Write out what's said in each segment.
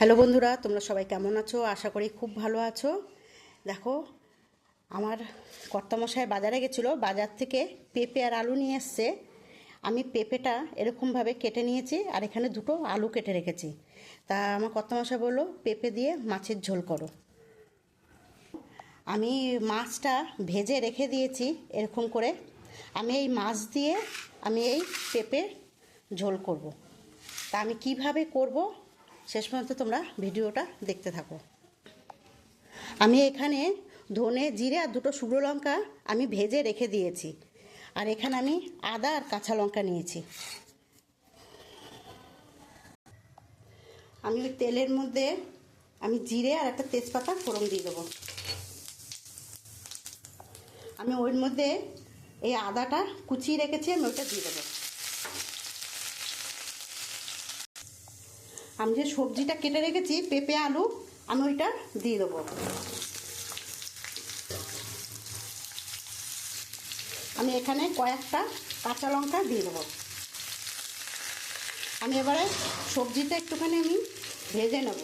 Hello বন্ধুরা, তোমরা সবাই কেমন আছো? আশা করি খুব ভালো আছো। দেখো, আমার কর্তামশাই বাজারে গেছিলো, বাজার থেকে পেঁপে আর আলু নিয়ে এসছে। আমি পেঁপেটা এরকমভাবে কেটে নিয়েছি আর এখানে দুটো আলু কেটে রেখেছি। তা আমার কর্তামশাই বললো পেঁপে দিয়ে মাছের ঝোল করো। আমি মাছটা ভেজে রেখে দিয়েছি এরকম করে। আমি এই মাছ দিয়ে আমি এই পেঁপে ঝোল করব। তা আমি কিভাবে করব শেষ পর্যন্ত তোমরা ভিডিওটা দেখতে থাকো। আমি এখানে ধনে, জিরে আর দুটো শুকনো লঙ্কা আমি ভেজে রেখে দিয়েছি। আর এখানে আমি আদা আর কাঁচা লঙ্কা নিয়েছি। আমি ওই তেলের মধ্যে আমি জিরে আর একটা তেজপাতা ফোড়ন দিয়ে দেবো। আমি ওর মধ্যে এই আদাটা কুচিয়ে রেখেছি, আমি ওইটা দিয়ে দেবো। আমি যে সবজিটা কেটে রেখেছি পেঁপে আলু, আমি ওইটা দিয়ে দেবো। আমি এখানে কয়েকটা কাঁচা লঙ্কা দিয়ে দেবো। আমি এবারে সবজিটা একটুখানি আমি ভেজে নেব।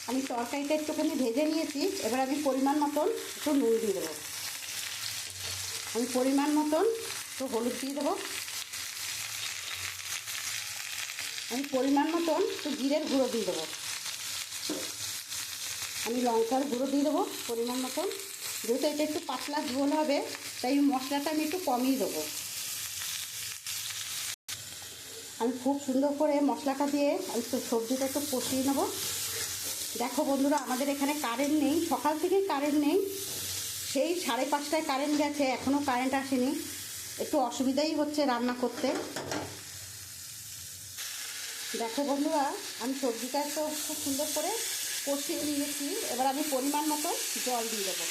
আমি তরকারিটা একটুখানি ভেজে নিয়েছি। এবার আমি পরিমাণ মতন একটু নুন দিয়ে দেবো। আমি পরিমাণ মতন একটু হলুদ দিয়ে দেবো। আমি পরিমাণ মতন একটু জিরের গুঁড়ো দিয়ে দেবো। আমি লঙ্কার গুঁড়ো দিয়ে দেবো পরিমাণ মতন। যেহেতু এটা একটু পাতলা ঝোল হবে, তাই মশলাটা আমি একটু কমই দেবো। আমি খুব সুন্দর করে মশলাটা দিয়ে আমি সবজিটা একটু কষিয়ে নেবো। দেখো বন্ধুরা, আমাদের এখানে কারেন্ট নেই, সকাল থেকেই কারেন্ট নেই। সেই 5:30টায় কারেন্ট গেছে, এখনও কারেন্ট আসেনি। একটু অসুবিধাই হচ্ছে রান্না করতে। দেখো বন্ধুরা, আমি সবজিটা একটু খুব সুন্দর করে কষিয়ে নিয়েছি। এবার আমি পরিমাণ মতো জল দিয়ে দেবো।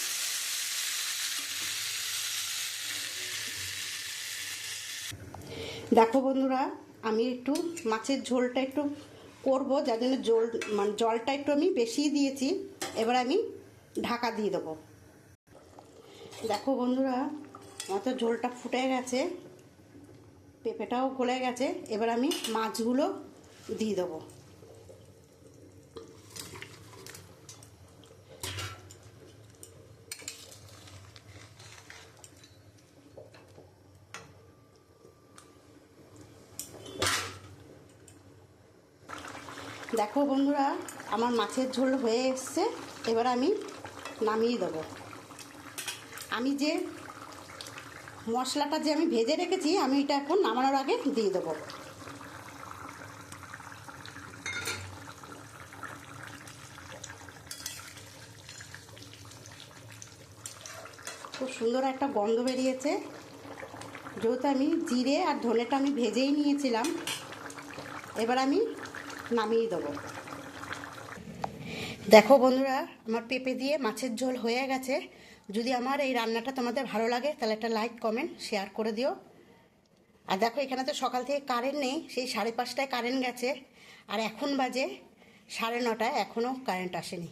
দেখো বন্ধুরা, আমি একটু মাছের ঝোলটা একটু করবো, যার জন্য জলটা একটু আমি বেশিই দিয়েছি। এবার আমি ঢাকা দিয়ে দেবো। দেখো বন্ধুরা, আমার তো ঝোলটা ফুটে গেছে, পেঁপেটাও গলে গেছে। এবার আমি মাছগুলো দিয়ে দেবো। দেখো বন্ধুরা, আমার মাছের ঝোল হয়ে এসছে। এবার আমি নামিয়ে দেবো। আমি যে মশলাটা যে আমি ভেজে রেখেছি, আমি এটা এখন নামানোর আগে দিয়ে দেবো। খুব সুন্দর একটা গন্ধ বেরিয়েছে। যেহেতু আমি জিরে আর ধনেটা আমি ভেজেই নিয়েছিলাম, এবার আমি নামিয়ে দেবো। দেখো বন্ধুরা, আমার পেঁপে দিয়ে মাছের ঝোল হয়ে গেছে। যদি আমার এই রান্নাটা তোমাদের ভালো লাগে তাহলে একটা লাইক, কমেন্ট, শেয়ার করে দিও। আর দেখো, এখানে তো সকাল থেকে কারেন্ট নেই, সেই 5:30টায় কারেন্ট গেছে। আর এখন বাজে 9:30, এখনও কারেন্ট আসেনি।